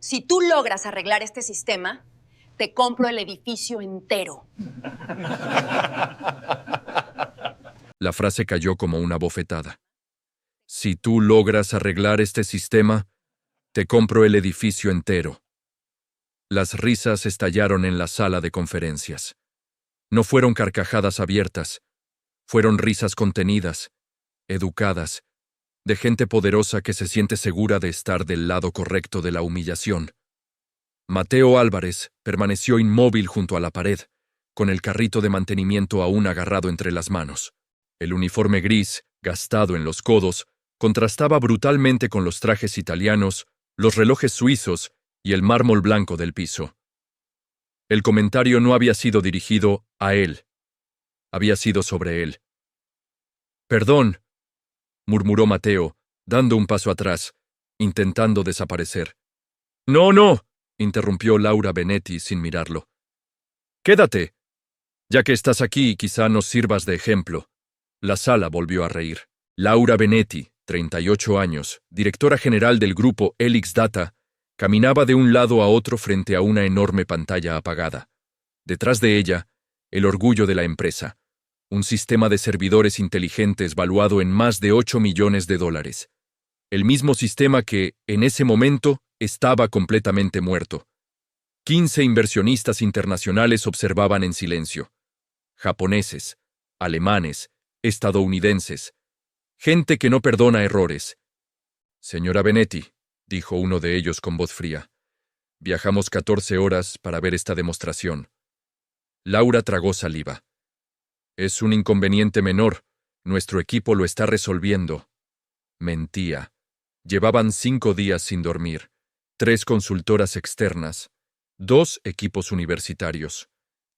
Si tú logras arreglar este sistema, te compro el edificio entero. La frase cayó como una bofetada. Si tú logras arreglar este sistema, te compro el edificio entero. Las risas estallaron en la sala de conferencias. No fueron carcajadas abiertas, fueron risas contenidas, educadas, de gente poderosa que se siente segura de estar del lado correcto de la humillación. Mateo Álvarez permaneció inmóvil junto a la pared, con el carrito de mantenimiento aún agarrado entre las manos. El uniforme gris, gastado en los codos, contrastaba brutalmente con los trajes italianos, los relojes suizos y el mármol blanco del piso. El comentario no había sido dirigido a él. Había sido sobre él. «Perdón», murmuró Mateo, dando un paso atrás, intentando desaparecer. «No», interrumpió Laura Benetti sin mirarlo. «Quédate. Ya que estás aquí, quizá nos sirvas de ejemplo». La sala volvió a reír. Laura Benetti, 38 años, directora general del grupo Helix Data, caminaba de un lado a otro frente a una enorme pantalla apagada. Detrás de ella, el orgullo de la empresa, un sistema de servidores inteligentes valuado en más de $8 millones. El mismo sistema que, en ese momento, estaba completamente muerto. 15 inversionistas internacionales observaban en silencio. Japoneses, alemanes, estadounidenses, gente que no perdona errores. «Señora Benetti», dijo uno de ellos con voz fría, «viajamos 14 horas para ver esta demostración». Laura tragó saliva. «Es un inconveniente menor. Nuestro equipo lo está resolviendo». Mentía. Llevaban 5 días sin dormir, 3 consultoras externas, 2 equipos universitarios.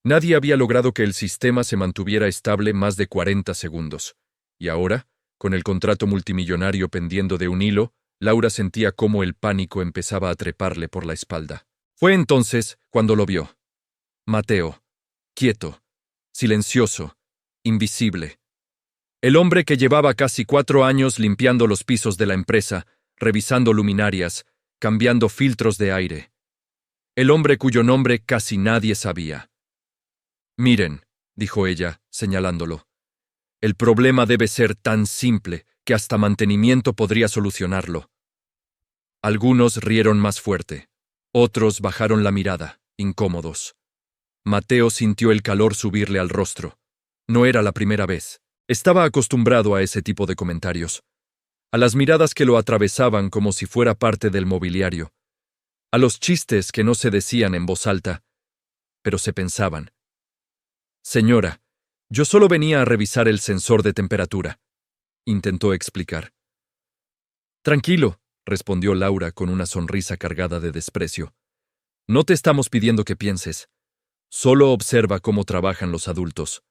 Nadie había logrado que el sistema se mantuviera estable más de 40 segundos. Y ahora, con el contrato multimillonario pendiendo de un hilo, Laura sentía cómo el pánico empezaba a treparle por la espalda. Fue entonces cuando lo vio. Mateo, quieto, silencioso, invisible. El hombre que llevaba casi 4 años limpiando los pisos de la empresa, revisando luminarias, cambiando filtros de aire. El hombre cuyo nombre casi nadie sabía. «Miren», dijo ella, señalándolo. «El problema debe ser tan simple que hasta mantenimiento podría solucionarlo». Algunos rieron más fuerte. Otros bajaron la mirada, incómodos. Mateo sintió el calor subirle al rostro. No era la primera vez. Estaba acostumbrado a ese tipo de comentarios. A las miradas que lo atravesaban como si fuera parte del mobiliario. A los chistes que no se decían en voz alta, pero se pensaban. «Señora, yo solo venía a revisar el sensor de temperatura», intentó explicar. «Tranquilo», respondió Laura con una sonrisa cargada de desprecio. «No te estamos pidiendo que pienses. Solo observa cómo trabajan los adultos».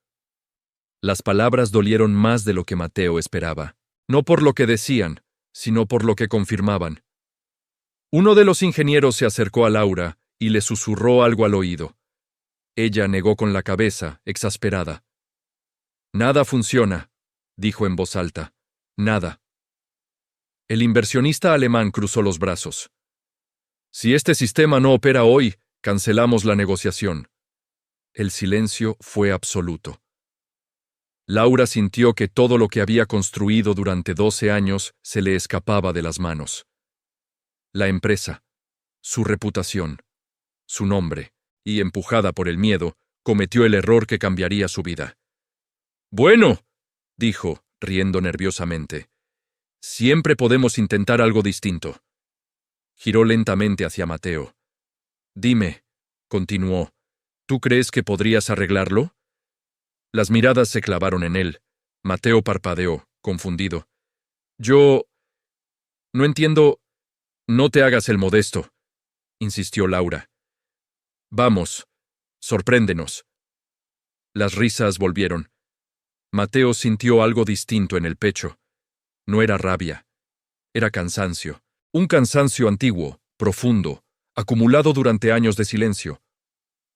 Las palabras dolieron más de lo que Mateo esperaba, no por lo que decían, sino por lo que confirmaban. Uno de los ingenieros se acercó a Laura y le susurró algo al oído. Ella negó con la cabeza, exasperada. «Nada funciona», dijo en voz alta. «Nada». El inversionista alemán cruzó los brazos. «Si este sistema no opera hoy, cancelamos la negociación». El silencio fue absoluto. Laura sintió que todo lo que había construido durante 12 años se le escapaba de las manos. La empresa, su reputación, su nombre, y empujada por el miedo, cometió el error que cambiaría su vida. «Bueno», dijo, riendo nerviosamente, «siempre podemos intentar algo distinto». Giró lentamente hacia Mateo. «Dime», continuó, «¿tú crees que podrías arreglarlo?» Las miradas se clavaron en él. Mateo parpadeó, confundido. «Yo... no entiendo... No te hagas el modesto», insistió Laura. «Vamos, sorpréndenos». Las risas volvieron. Mateo sintió algo distinto en el pecho. No era rabia. Era cansancio. Un cansancio antiguo, profundo, acumulado durante años de silencio.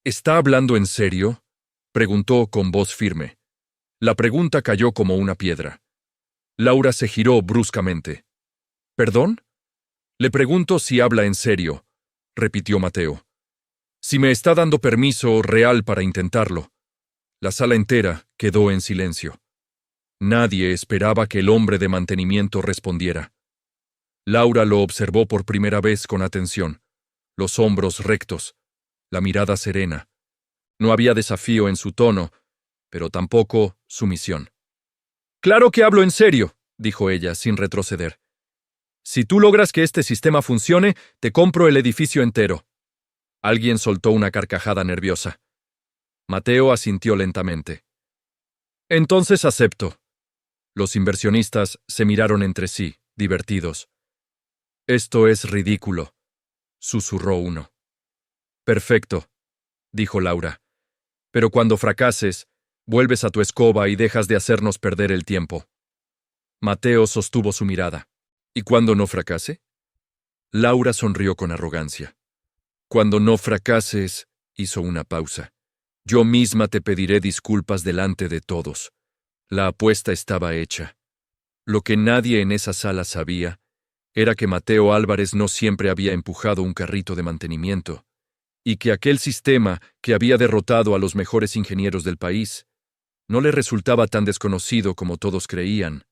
«¿Está hablando en serio?», preguntó con voz firme. La pregunta cayó como una piedra. Laura se giró bruscamente. «¿Perdón? Le pregunto si habla en serio», repitió Mateo. Si me está dando permiso real para intentarlo. La sala entera quedó en silencio. Nadie esperaba que el hombre de mantenimiento respondiera. Laura lo observó por primera vez con atención, los hombros rectos, la mirada serena. No había desafío en su tono, pero tampoco sumisión. «Claro que hablo en serio», dijo ella, sin retroceder. «Si tú logras que este sistema funcione, te compro el edificio entero». Alguien soltó una carcajada nerviosa. Mateo asintió lentamente. «Entonces acepto». Los inversionistas se miraron entre sí, divertidos. «Esto es ridículo», susurró uno. «Perfecto», dijo Laura. «Pero cuando fracases, vuelves a tu escoba y dejas de hacernos perder el tiempo». Mateo sostuvo su mirada. «¿Y cuando no fracase?» Laura sonrió con arrogancia. «Cuando no fracases», hizo una pausa. «Yo misma te pediré disculpas delante de todos». La apuesta estaba hecha. Lo que nadie en esa sala sabía era que Mateo Álvarez no siempre había empujado un carrito de mantenimiento, y que aquel sistema que había derrotado a los mejores ingenieros del país no le resultaba tan desconocido como todos creían.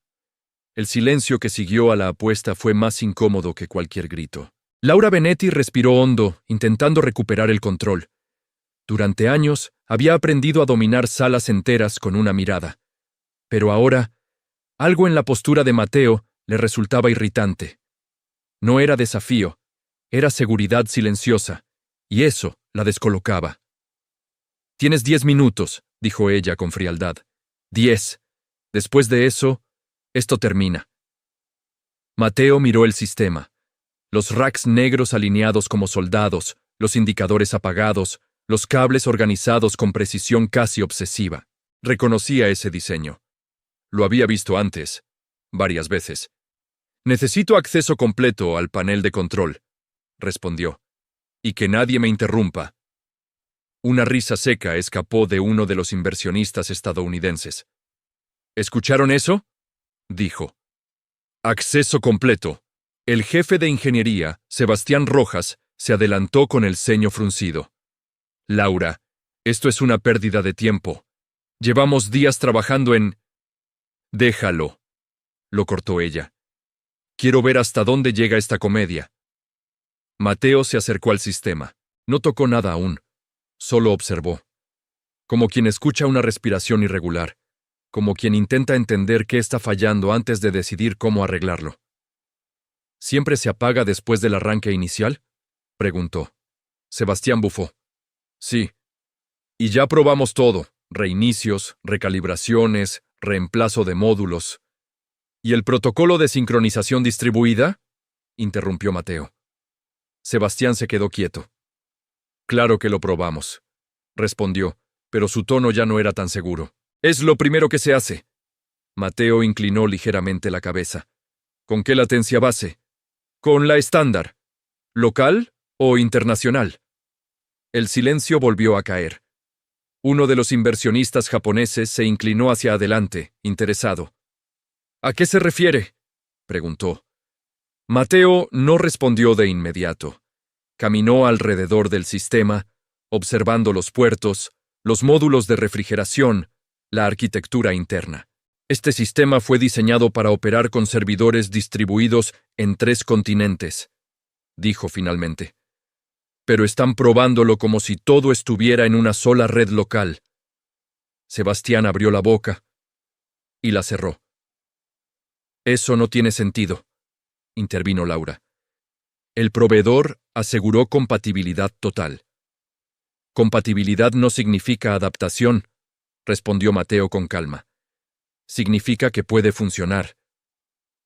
El silencio que siguió a la apuesta fue más incómodo que cualquier grito. Laura Benetti respiró hondo, intentando recuperar el control. Durante años había aprendido a dominar salas enteras con una mirada. Pero ahora, algo en la postura de Mateo le resultaba irritante. No era desafío, era seguridad silenciosa, y eso la descolocaba. «Tienes 10 minutos», dijo ella con frialdad. 10. Después de eso, esto termina. Mateo miró el sistema. Los racks negros alineados como soldados, los indicadores apagados, los cables organizados con precisión casi obsesiva. Reconocía ese diseño. Lo había visto antes, varias veces. «Necesito acceso completo al panel de control», respondió. «Y que nadie me interrumpa». Una risa seca escapó de uno de los inversionistas estadounidenses. «¿Escucharon eso?», dijo. «Acceso completo». El jefe de ingeniería, Sebastián Rojas, se adelantó con el ceño fruncido. «Laura, esto es una pérdida de tiempo. Llevamos días trabajando en...» «Déjalo», lo cortó ella. «Quiero ver hasta dónde llega esta comedia». Mateo se acercó al sistema. No tocó nada aún. Solo observó. Como quien escucha una respiración irregular. Como quien intenta entender qué está fallando antes de decidir cómo arreglarlo. «¿Siempre se apaga después del arranque inicial?», preguntó. Sebastián bufó. «Sí. Y ya probamos todo. Reinicios, recalibraciones, reemplazo de módulos». «¿Y el protocolo de sincronización distribuida?», interrumpió Mateo. Sebastián se quedó quieto. «Claro que lo probamos», respondió, pero su tono ya no era tan seguro. «Es lo primero que se hace». Mateo inclinó ligeramente la cabeza. «¿Con qué latencia base?». «Con la estándar. ¿Local o internacional?». El silencio volvió a caer. Uno de los inversionistas japoneses se inclinó hacia adelante, interesado. «¿A qué se refiere?», preguntó. Mateo no respondió de inmediato. Caminó alrededor del sistema, observando los puertos, los módulos de refrigeración, la arquitectura interna. Este sistema fue diseñado para operar con servidores distribuidos en 3 continentes, dijo finalmente. Pero están probándolo como si todo estuviera en una sola red local. Sebastián abrió la boca y la cerró. «Eso no tiene sentido», intervino Laura. «El proveedor aseguró compatibilidad total». «Compatibilidad no significa adaptación», respondió Mateo con calma. «Significa que puede funcionar,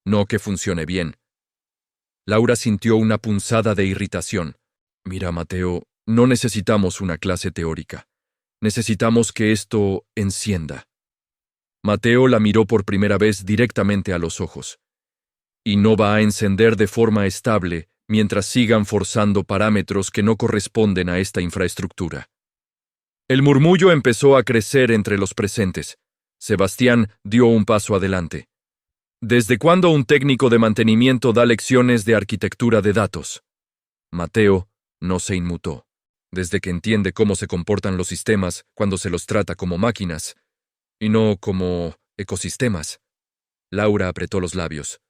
no que funcione bien». Laura sintió una punzada de irritación. «Mira, Mateo, no necesitamos una clase teórica. Necesitamos que esto encienda». Mateo la miró por primera vez directamente a los ojos. «Y no va a encender de forma estable mientras sigan forzando parámetros que no corresponden a esta infraestructura». El murmullo empezó a crecer entre los presentes. Sebastián dio un paso adelante. «¿Desde cuándo un técnico de mantenimiento da lecciones de arquitectura de datos?». Mateo no se inmutó. Desde que entiende cómo se comportan los sistemas cuando se los trata como máquinas, y no como ecosistemas. Laura apretó los labios.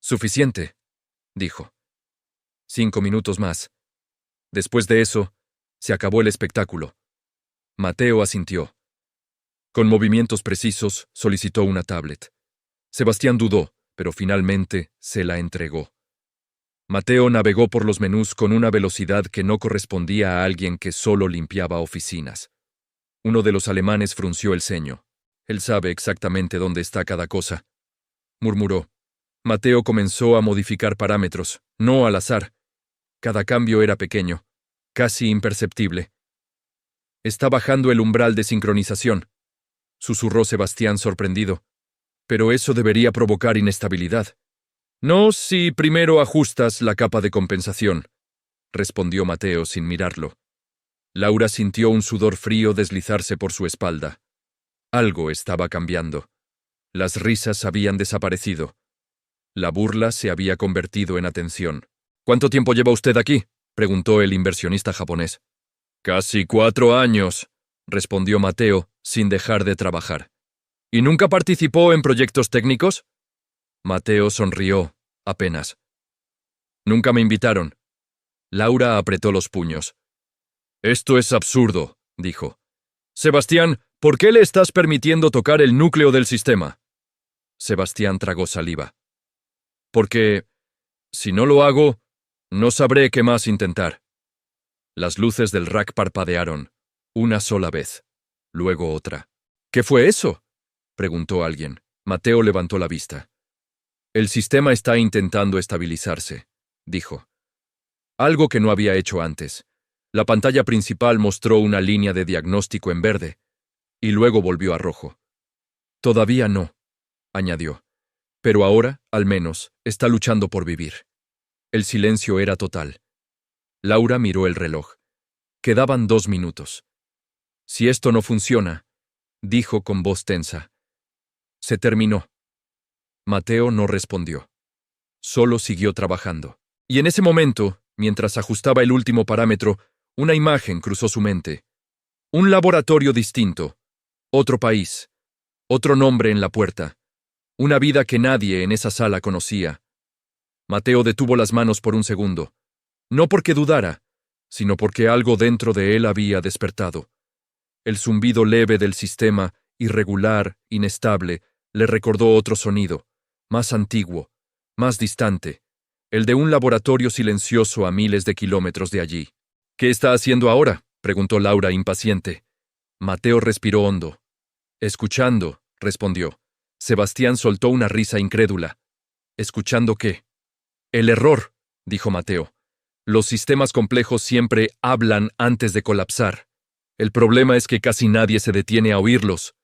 Suficiente, dijo. 5 minutos más. Después de eso, se acabó el espectáculo. Mateo asintió. Con movimientos precisos, solicitó una tablet. Sebastián dudó, pero finalmente se la entregó. Mateo navegó por los menús con una velocidad que no correspondía a alguien que solo limpiaba oficinas. Uno de los alemanes frunció el ceño. Él sabe exactamente dónde está cada cosa, murmuró. Mateo comenzó a modificar parámetros, no al azar. Cada cambio era pequeño, casi imperceptible. Está bajando el umbral de sincronización, susurró Sebastián sorprendido. Pero eso debería provocar inestabilidad. No si primero ajustas la capa de compensación, respondió Mateo sin mirarlo. Laura sintió un sudor frío deslizarse por su espalda. Algo estaba cambiando. Las risas habían desaparecido. La burla se había convertido en atención. ¿Cuánto tiempo lleva usted aquí?, preguntó el inversionista japonés. Casi 4 años, respondió Mateo, sin dejar de trabajar. ¿Y nunca participó en proyectos técnicos? Mateo sonrió, apenas. Nunca me invitaron. Laura apretó los puños. Esto es absurdo, dijo. Sebastián, ¿por qué le estás permitiendo tocar el núcleo del sistema? Sebastián tragó saliva. Porque, si no lo hago, no sabré qué más intentar. Las luces del rack parpadearon, una sola vez, luego otra. ¿Qué fue eso?, preguntó alguien. Mateo levantó la vista. El sistema está intentando estabilizarse, dijo. Algo que no había hecho antes. La pantalla principal mostró una línea de diagnóstico en verde, y luego volvió a rojo. Todavía no, añadió. Pero ahora, al menos, está luchando por vivir. El silencio era total. Laura miró el reloj. Quedaban 2 minutos. Si esto no funciona, dijo con voz tensa. Se terminó. Mateo no respondió. Solo siguió trabajando. Y en ese momento, mientras ajustaba el último parámetro, una imagen cruzó su mente. Un laboratorio distinto. Otro país. Otro nombre en la puerta. Una vida que nadie en esa sala conocía. Mateo detuvo las manos por un segundo. No porque dudara, sino porque algo dentro de él había despertado. El zumbido leve del sistema, irregular, inestable, le recordó otro sonido, más antiguo, más distante, el de un laboratorio silencioso a miles de kilómetros de allí. ¿Qué está haciendo ahora?, preguntó Laura impaciente. Mateo respiró hondo. Escuchando, respondió. Sebastián soltó una risa incrédula. ¿Escuchando qué? El error, dijo Mateo. Los sistemas complejos siempre hablan antes de colapsar. El problema es que casi nadie se detiene a oírlos.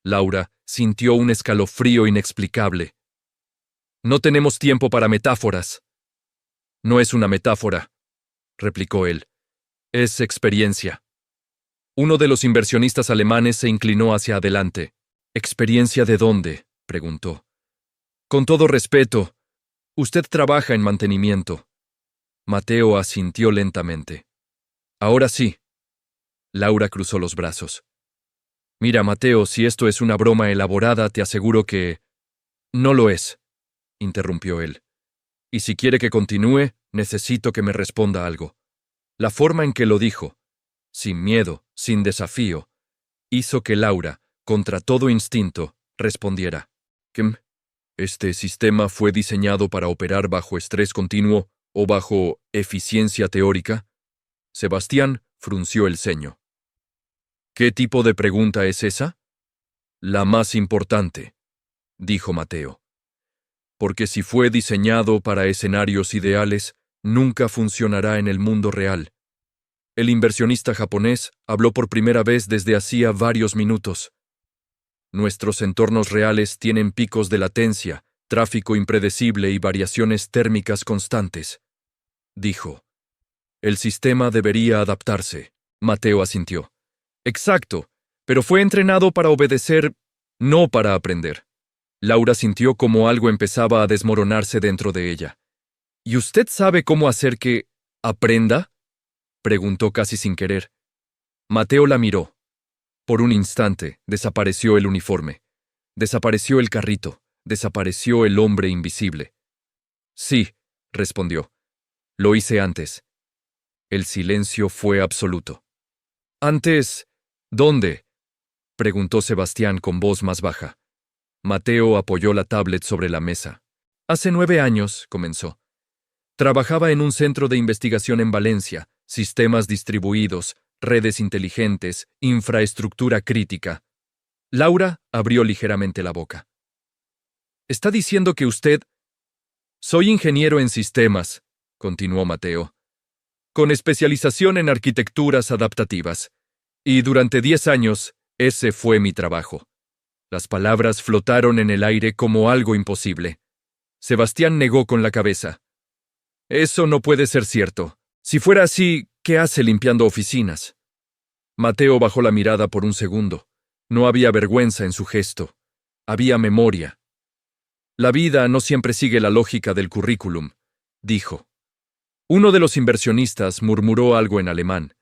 Laura sintió un escalofrío inexplicable. No tenemos tiempo para metáforas. No es una metáfora, replicó él. Es experiencia. Uno de los inversionistas alemanes se inclinó hacia adelante. ¿Experiencia de dónde?, preguntó. Con todo respeto, usted trabaja en mantenimiento. Mateo asintió lentamente. Ahora sí. Laura cruzó los brazos. Mira, Mateo, si esto es una broma elaborada, te aseguro que... No lo es, interrumpió él. Y si quiere que continúe, necesito que me responda algo. La forma en que lo dijo, sin miedo, sin desafío, hizo que Laura, contra todo instinto, respondiera. ¿Qué? ¿Este sistema fue diseñado para operar bajo estrés continuo o bajo eficiencia teórica? Sebastián frunció el ceño. ¿Qué tipo de pregunta es esa? La más importante, dijo Mateo. Porque si fue diseñado para escenarios ideales, nunca funcionará en el mundo real. El inversionista japonés habló por primera vez desde hacía varios minutos. Nuestros entornos reales tienen picos de latencia, tráfico impredecible y variaciones térmicas constantes, dijo. El sistema debería adaptarse, Mateo asintió. Exacto, pero fue entrenado para obedecer, no para aprender. Laura sintió como algo empezaba a desmoronarse dentro de ella. ¿Y usted sabe cómo hacer que aprenda? Preguntó casi sin querer. Mateo la miró. Por un instante, desapareció el uniforme. Desapareció el carrito. Desapareció el hombre invisible. Sí, respondió. Lo hice antes. El silencio fue absoluto. ¿Antes? ¿Dónde? Preguntó Sebastián con voz más baja. Mateo apoyó la tablet sobre la mesa. Hace 9 años, comenzó. Trabajaba en un centro de investigación en Valencia, sistemas distribuidos, redes inteligentes, infraestructura crítica. Laura abrió ligeramente la boca. ¿Está diciendo que usted... Soy ingeniero en sistemas, continuó Mateo, con especialización en arquitecturas adaptativas. Y durante 10 años, ese fue mi trabajo. Las palabras flotaron en el aire como algo imposible. Sebastián negó con la cabeza. Eso no puede ser cierto. Si fuera así, ¿qué hace limpiando oficinas? Mateo bajó la mirada por un segundo. No había vergüenza en su gesto. Había memoria. La vida no siempre sigue la lógica del currículum, dijo. Uno de los inversionistas murmuró algo en alemán.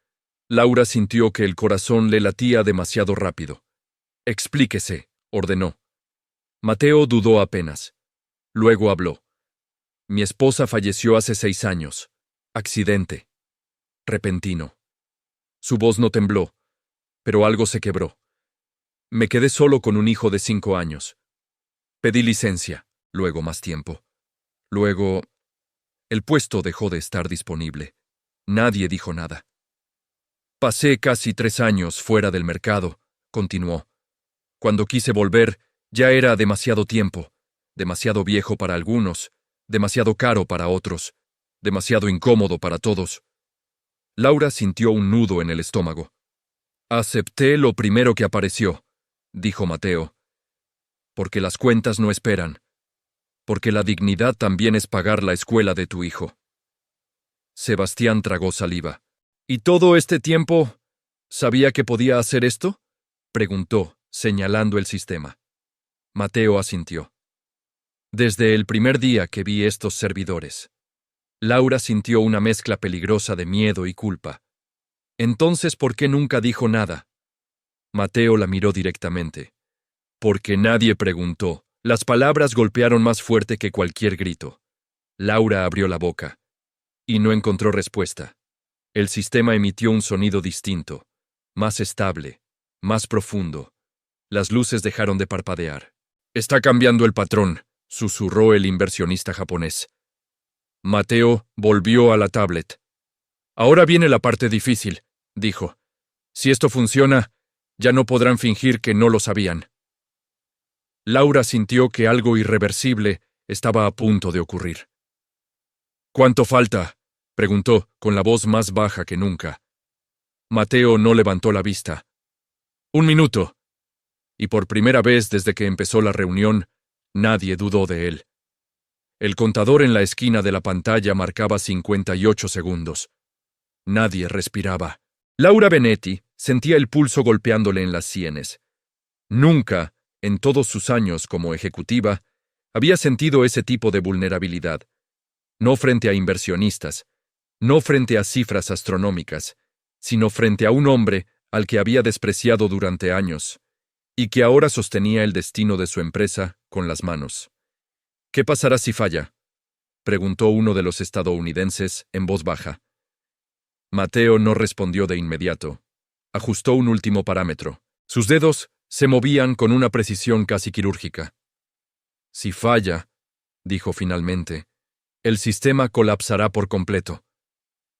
Laura sintió que el corazón le latía demasiado rápido. Explíquese, ordenó. Mateo dudó apenas. Luego habló. Mi esposa falleció hace 6 años. Accidente. Repentino. Su voz no tembló, pero algo se quebró. Me quedé solo con un hijo de 5 años. Pedí licencia, luego más tiempo. Luego, el puesto dejó de estar disponible. Nadie dijo nada. Pasé casi 3 años fuera del mercado, continuó. Cuando quise volver, ya era demasiado tiempo, demasiado viejo para algunos, demasiado caro para otros, demasiado incómodo para todos. Laura sintió un nudo en el estómago. Acepté lo primero que apareció, dijo Mateo. Porque las cuentas no esperan. Porque la dignidad también es pagar la escuela de tu hijo. Sebastián tragó saliva. ¿Y todo este tiempo sabía que podía hacer esto? Preguntó, señalando el sistema. Mateo asintió. Desde el primer día que vi estos servidores. Laura sintió una mezcla peligrosa de miedo y culpa. Entonces, ¿por qué nunca dijo nada? Mateo la miró directamente. Porque nadie preguntó. Las palabras golpearon más fuerte que cualquier grito. Laura abrió la boca. Y no encontró respuesta. El sistema emitió un sonido distinto, más estable, más profundo. Las luces dejaron de parpadear. Está cambiando el patrón, susurró el inversionista japonés. Mateo volvió a la tablet. Ahora viene la parte difícil, dijo. Si esto funciona, ya no podrán fingir que no lo sabían. Laura sintió que algo irreversible estaba a punto de ocurrir. ¿Cuánto falta?, preguntó, con la voz más baja que nunca. Mateo no levantó la vista. 1 minuto. Y por primera vez desde que empezó la reunión, nadie dudó de él. El contador en la esquina de la pantalla marcaba 58 segundos. Nadie respiraba. Laura Benetti sentía el pulso golpeándole en las sienes. Nunca, en todos sus años como ejecutiva, había sentido ese tipo de vulnerabilidad. No frente a inversionistas, no frente a cifras astronómicas, sino frente a un hombre al que había despreciado durante años, y que ahora sostenía el destino de su empresa con las manos. ¿Qué pasará si falla?, preguntó uno de los estadounidenses en voz baja. Mateo no respondió de inmediato. Ajustó un último parámetro. Sus dedos se movían con una precisión casi quirúrgica. Si falla, dijo finalmente, el sistema colapsará por completo.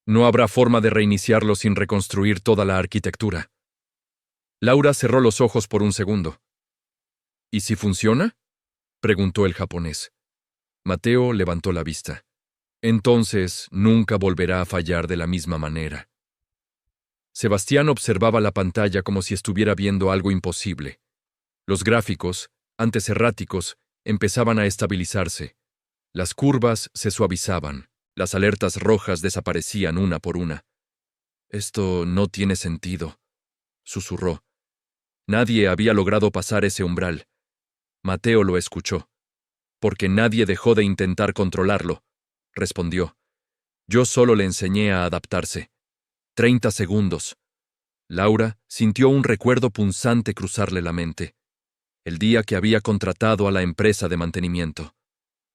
No habrá forma de reiniciarlo sin reconstruir toda la arquitectura. Laura cerró los ojos por un segundo. ¿Y si funciona?, preguntó el japonés. Mateo levantó la vista. Entonces nunca volverá a fallar de la misma manera. Sebastián observaba la pantalla como si estuviera viendo algo imposible. Los gráficos, antes erráticos, empezaban a estabilizarse. Las curvas se suavizaban. Las alertas rojas desaparecían una por una. Esto no tiene sentido, susurró. Nadie había logrado pasar ese umbral. Mateo lo escuchó. Porque nadie dejó de intentar controlarlo, respondió. Yo solo le enseñé a adaptarse. 30 segundos. Laura sintió un recuerdo punzante cruzarle la mente. El día que había contratado a la empresa de mantenimiento.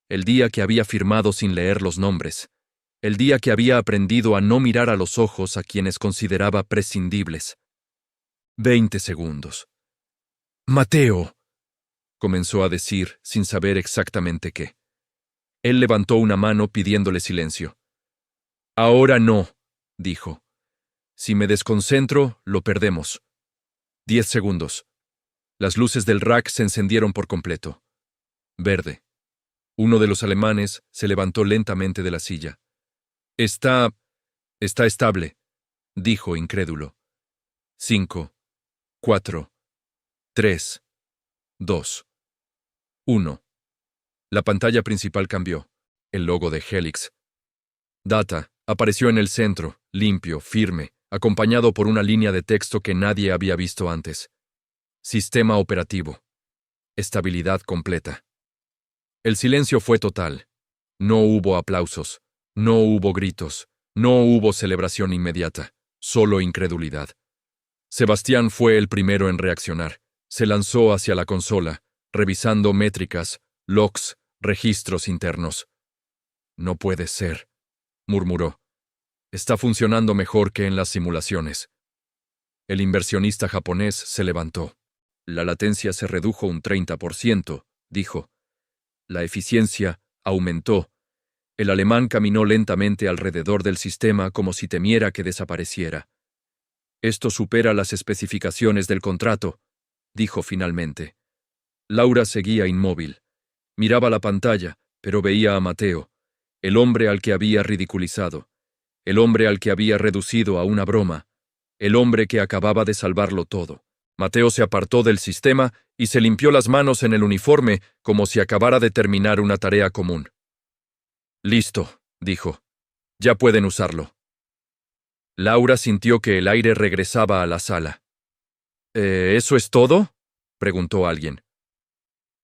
El día que había firmado sin leer los nombres. El día que había aprendido a no mirar a los ojos a quienes consideraba prescindibles. 20 segundos. «Mateo», comenzó a decir sin saber exactamente qué. Él levantó una mano pidiéndole silencio. «Ahora no», dijo. «Si me desconcentro, lo perdemos». 10 segundos. Las luces del rack se encendieron por completo. Verde. Uno de los alemanes se levantó lentamente de la silla. Está estable», dijo incrédulo. 5, 4, 3, 2, 1. La pantalla principal cambió. El logo de Helix. Data apareció en el centro, limpio, firme, acompañado por una línea de texto que nadie había visto antes. Sistema operativo. Estabilidad completa. El silencio fue total. No hubo aplausos, no hubo gritos, no hubo celebración inmediata, solo incredulidad. Sebastián fue el primero en reaccionar. Se lanzó hacia la consola, revisando métricas, logs, registros internos. «No puede ser», murmuró. «Está funcionando mejor que en las simulaciones». El inversionista japonés se levantó. «La latencia se redujo un 30%, dijo. La eficiencia aumentó». El alemán caminó lentamente alrededor del sistema como si temiera que desapareciera. «Esto supera las especificaciones del contrato», dijo finalmente. Laura seguía inmóvil. Miraba la pantalla, pero veía a Mateo, el hombre al que había ridiculizado, el hombre al que había reducido a una broma, el hombre que acababa de salvarlo todo. Mateo se apartó del sistema y se limpió las manos en el uniforme como si acabara de terminar una tarea común. «Listo», dijo. «Ya pueden usarlo». Laura sintió que el aire regresaba a la sala. ¿Eso es todo?», preguntó alguien.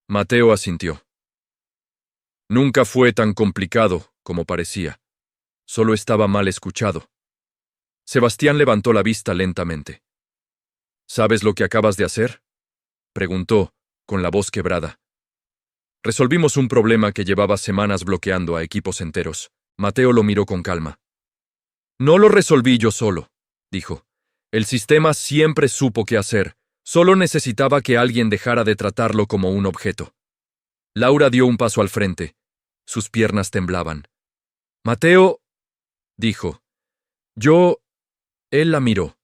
Mateo asintió. «Nunca fue tan complicado como parecía. Solo estaba mal escuchado». Sebastián levantó la vista lentamente. «¿Sabes lo que acabas de hacer?», preguntó, con la voz quebrada. «Resolvimos un problema que llevaba semanas bloqueando a equipos enteros». Mateo lo miró con calma. «No lo resolví yo solo», dijo. «El sistema siempre supo qué hacer. Solo necesitaba que alguien dejara de tratarlo como un objeto». Laura dio un paso al frente. Sus piernas temblaban. «Mateo», dijo. Él la miró.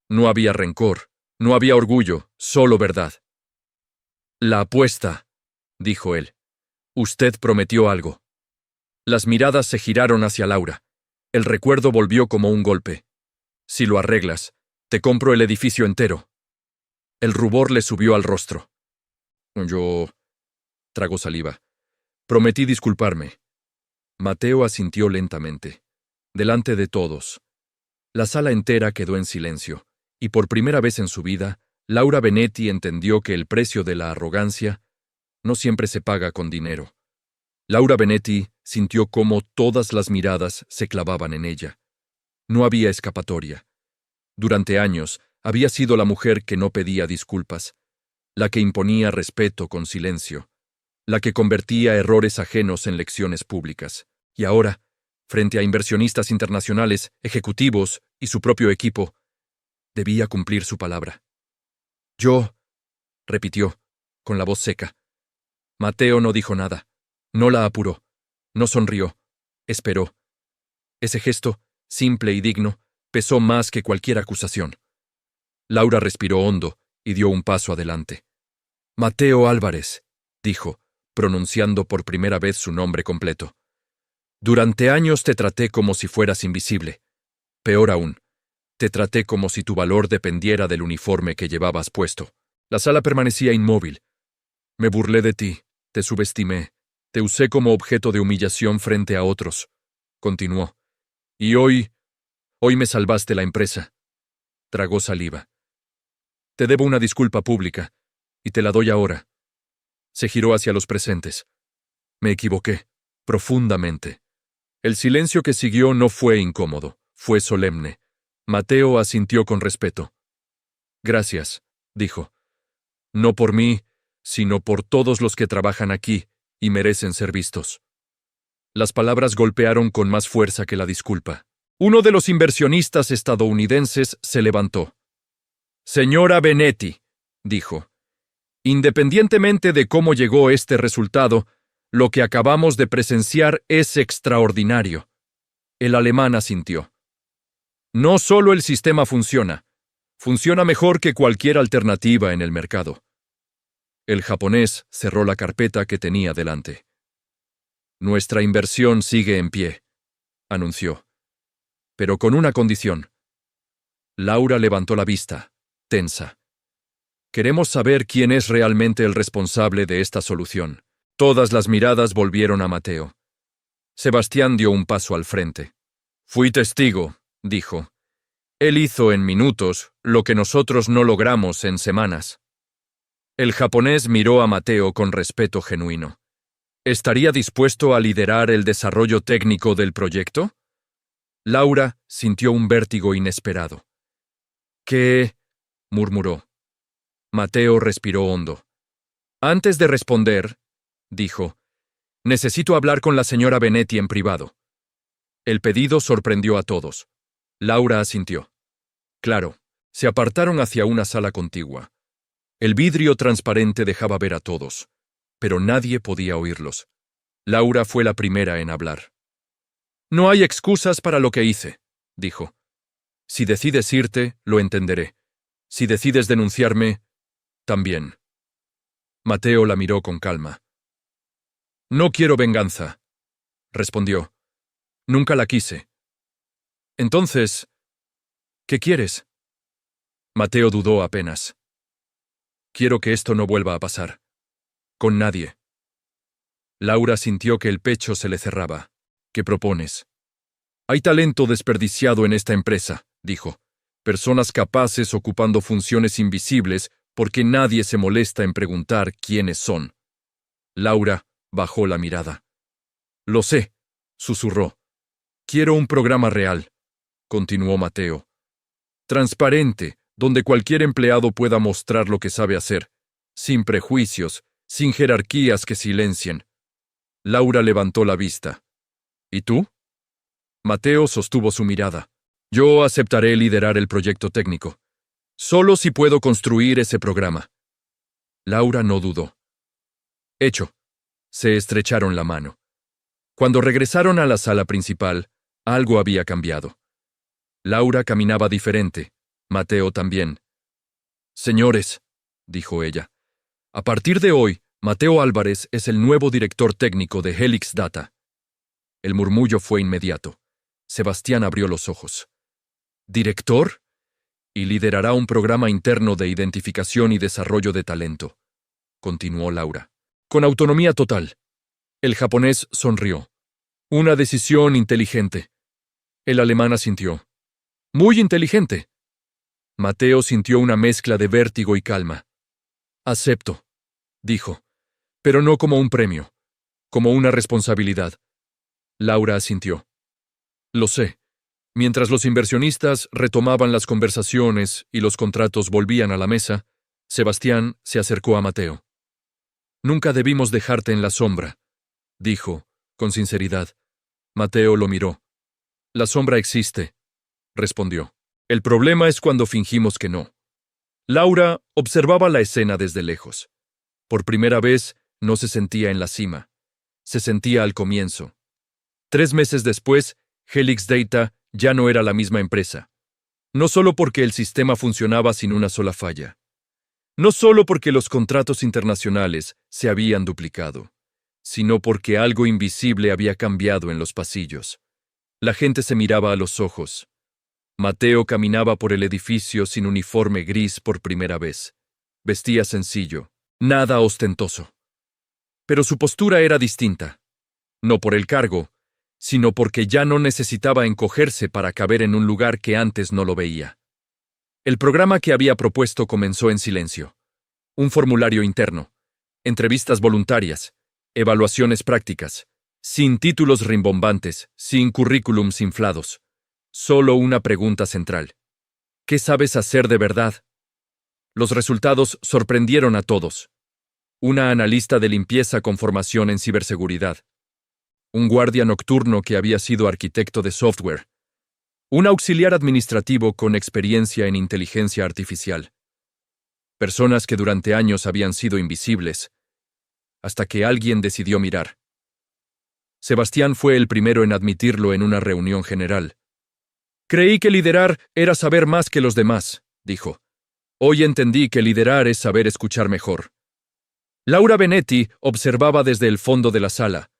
No había rencor, no había orgullo, solo verdad. «La apuesta», dijo él. «Usted prometió algo». Las miradas se giraron hacia Laura. El recuerdo volvió como un golpe. «Si lo arreglas, te compro el edificio entero». El rubor le subió al rostro. Tragó saliva. «Prometí disculparme». Mateo asintió lentamente. Delante de todos. La sala entera quedó en silencio, y por primera vez en su vida, Laura Benetti entendió que el precio de la arrogancia no siempre se paga con dinero. Laura Benetti sintió cómo todas las miradas se clavaban en ella. No había escapatoria. Durante años había sido la mujer que no pedía disculpas, la que imponía respeto con silencio, la que convertía errores ajenos en lecciones públicas. Y ahora, frente a inversionistas internacionales, ejecutivos y su propio equipo, debía cumplir su palabra. Repitió, con la voz seca. Mateo no dijo nada. No la apuró. No sonrió. Esperó. Ese gesto, simple y digno, pesó más que cualquier acusación. Laura respiró hondo y dio un paso adelante. «Mateo Álvarez», dijo, pronunciando por primera vez su nombre completo. «Durante años te traté como si fueras invisible. Peor aún, te traté como si tu valor dependiera del uniforme que llevabas puesto». La sala permanecía inmóvil. «Me burlé de ti, te subestimé, te usé como objeto de humillación frente a otros», continuó. «Y hoy me salvaste la empresa». Tragó saliva. «Te debo una disculpa pública, y te la doy ahora». Se giró hacia los presentes. «Me equivoqué, profundamente». El silencio que siguió no fue incómodo, fue solemne. Mateo asintió con respeto. Gracias, dijo. No por mí, sino por todos los que trabajan aquí y merecen ser vistos. Las palabras golpearon con más fuerza que la disculpa. Uno de los inversionistas estadounidenses se levantó. Señora Benetti, dijo, independientemente de cómo llegó este resultado, lo que acabamos de presenciar es extraordinario. El alemán asintió. No solo el sistema funciona mejor que cualquier alternativa en el mercado. El japonés cerró la carpeta que tenía delante. Nuestra inversión sigue en pie, anunció. Pero con una condición. Laura levantó la vista, tensa. Queremos saber quién es realmente el responsable de esta solución. Todas las miradas volvieron a Mateo. Sebastián dio un paso al frente. Fui testigo, dijo. Él hizo en minutos lo que nosotros no logramos en semanas. El japonés miró a Mateo con respeto genuino. ¿Estaría dispuesto a liderar el desarrollo técnico del proyecto? Laura sintió un vértigo inesperado. ¿Qué? Murmuró. Mateo respiró hondo. Antes de responder, dijo, necesito hablar con la señora Benetti en privado. El pedido sorprendió a todos. Laura asintió. Claro, se apartaron hacia una sala contigua. El vidrio transparente dejaba ver a todos, pero nadie podía oírlos. Laura fue la primera en hablar. No hay excusas para lo que hice, dijo. Si decides irte, lo entenderé. Si decides denunciarme, también. Mateo la miró con calma. No quiero venganza, respondió. Nunca la quise. Entonces, ¿qué quieres? Mateo dudó apenas. Quiero que esto no vuelva a pasar. Con nadie. Laura sintió que el pecho se le cerraba. ¿Qué propones? Hay talento desperdiciado en esta empresa, dijo. Personas capaces ocupando funciones invisibles porque nadie se molesta en preguntar quiénes son. Laura bajó la mirada. Lo sé, susurró. Quiero un programa real, continuó Mateo. Transparente, donde cualquier empleado pueda mostrar lo que sabe hacer, sin prejuicios, sin jerarquías que silencien. Laura levantó la vista. ¿Y tú? Mateo sostuvo su mirada. Yo aceptaré liderar el proyecto técnico. Solo si puedo construir ese programa. Laura no dudó. Hecho. Se estrecharon la mano. Cuando regresaron a la sala principal, algo había cambiado. Laura caminaba diferente, Mateo también. Señores, dijo ella, a partir de hoy, Mateo Álvarez es el nuevo director técnico de Helix Data. El murmullo fue inmediato. Sebastián abrió los ojos. ¿Director? Y liderará un programa interno de identificación y desarrollo de talento, continuó Laura. Con autonomía total. El japonés sonrió. Una decisión inteligente. El alemán asintió. Muy inteligente. Mateo sintió una mezcla de vértigo y calma. Acepto, dijo, pero no como un premio, como una responsabilidad. Laura asintió. Lo sé. Mientras los inversionistas retomaban las conversaciones y los contratos volvían a la mesa, Sebastián se acercó a Mateo. Nunca debimos dejarte en la sombra, dijo, con sinceridad. Mateo lo miró. La sombra existe, respondió. El problema es cuando fingimos que no. Laura observaba la escena desde lejos. Por primera vez, no se sentía en la cima. Se sentía al comienzo. 3 meses después, Helix Data ya no era la misma empresa. No solo porque el sistema funcionaba sin una sola falla. No solo porque los contratos internacionales se habían duplicado, sino porque algo invisible había cambiado en los pasillos. La gente se miraba a los ojos. Mateo caminaba por el edificio sin uniforme gris por primera vez. Vestía sencillo, nada ostentoso. Pero su postura era distinta. No por el cargo, sino porque ya no necesitaba encogerse para caber en un lugar que antes no lo veía. El programa que había propuesto comenzó en silencio. Un formulario interno, entrevistas voluntarias, evaluaciones prácticas, sin títulos rimbombantes, sin currículums inflados. Solo una pregunta central. ¿Qué sabes hacer de verdad? Los resultados sorprendieron a todos. Una analista de limpieza con formación en ciberseguridad. Un guardia nocturno que había sido arquitecto de software. Un auxiliar administrativo con experiencia en inteligencia artificial. Personas que durante años habían sido invisibles, hasta que alguien decidió mirar. Sebastián fue el primero en admitirlo en una reunión general. Creí que liderar era saber más que los demás, dijo. Hoy entendí que liderar es saber escuchar mejor. Laura Benetti observaba desde el fondo de la sala.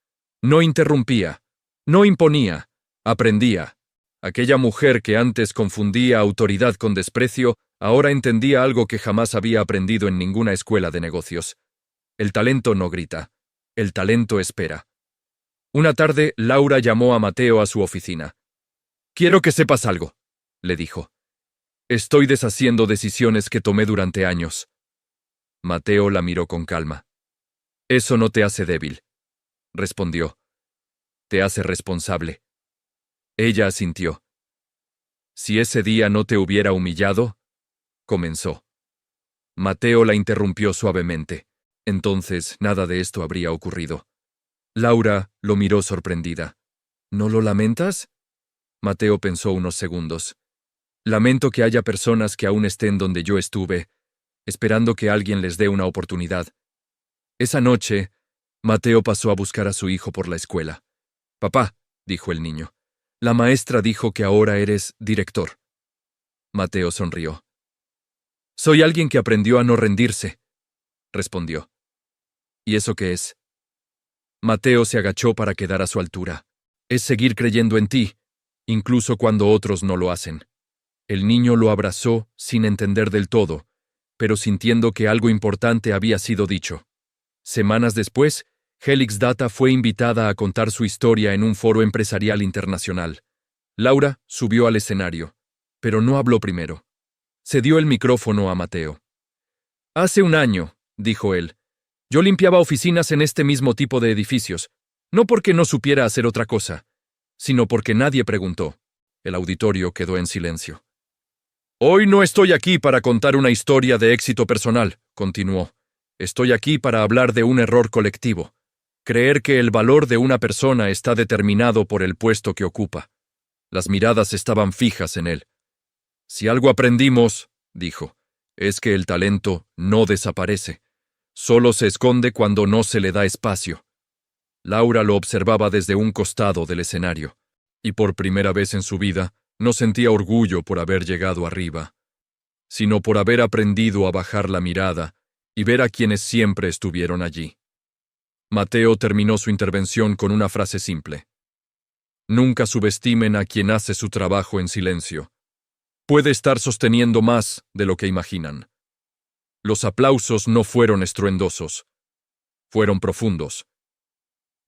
No interrumpía, no imponía, aprendía. Aquella mujer que antes confundía autoridad con desprecio, ahora entendía algo que jamás había aprendido en ninguna escuela de negocios. El talento no grita, el talento espera. Una tarde, Laura llamó a Mateo a su oficina. «Quiero que sepas algo», le dijo. «Estoy deshaciendo decisiones que tomé durante años». Mateo la miró con calma. «Eso no te hace débil», respondió. «Te hace responsable». Ella asintió. «Si ese día no te hubiera humillado», comenzó. Mateo la interrumpió suavemente. Entonces nada de esto habría ocurrido. Laura lo miró sorprendida. «¿No lo lamentas?» Mateo pensó unos segundos. «Lamento que haya personas que aún estén donde yo estuve, esperando que alguien les dé una oportunidad». Esa noche, Mateo pasó a buscar a su hijo por la escuela. «Papá», dijo el niño, «la maestra dijo que ahora eres director». Mateo sonrió. «Soy alguien que aprendió a no rendirse», respondió. «¿Y eso qué es?» Mateo se agachó para quedar a su altura. «Es seguir creyendo en ti, incluso cuando otros no lo hacen». El niño lo abrazó sin entender del todo, pero sintiendo que algo importante había sido dicho. Semanas después, Helix Data fue invitada a contar su historia en un foro empresarial internacional. Laura subió al escenario, pero no habló primero. Se dio el micrófono a Mateo. «Hace un año», dijo él, «yo limpiaba oficinas en este mismo tipo de edificios, no porque no supiera hacer otra cosa, sino porque nadie preguntó». El auditorio quedó en silencio. «Hoy no estoy aquí para contar una historia de éxito personal», continuó. «Estoy aquí para hablar de un error colectivo. Creer que el valor de una persona está determinado por el puesto que ocupa». Las miradas estaban fijas en él. «Si algo aprendimos», dijo, «es que el talento no desaparece. Solo se esconde cuando no se le da espacio». Laura lo observaba desde un costado del escenario, y por primera vez en su vida no sentía orgullo por haber llegado arriba, sino por haber aprendido a bajar la mirada y ver a quienes siempre estuvieron allí. Mateo terminó su intervención con una frase simple. «Nunca subestimen a quien hace su trabajo en silencio. Puede estar sosteniendo más de lo que imaginan». Los aplausos no fueron estruendosos, fueron profundos.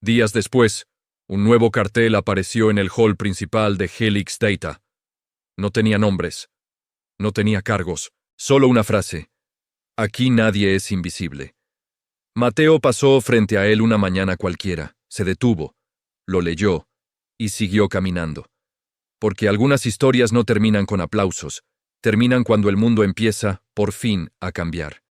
Días después, un nuevo cartel apareció en el hall principal de Helix Data. No tenía nombres, no tenía cargos, solo una frase. «Aquí nadie es invisible». Mateo pasó frente a él una mañana cualquiera, se detuvo, lo leyó y siguió caminando. Porque algunas historias no terminan con aplausos, terminan cuando el mundo empieza, por fin, a cambiar.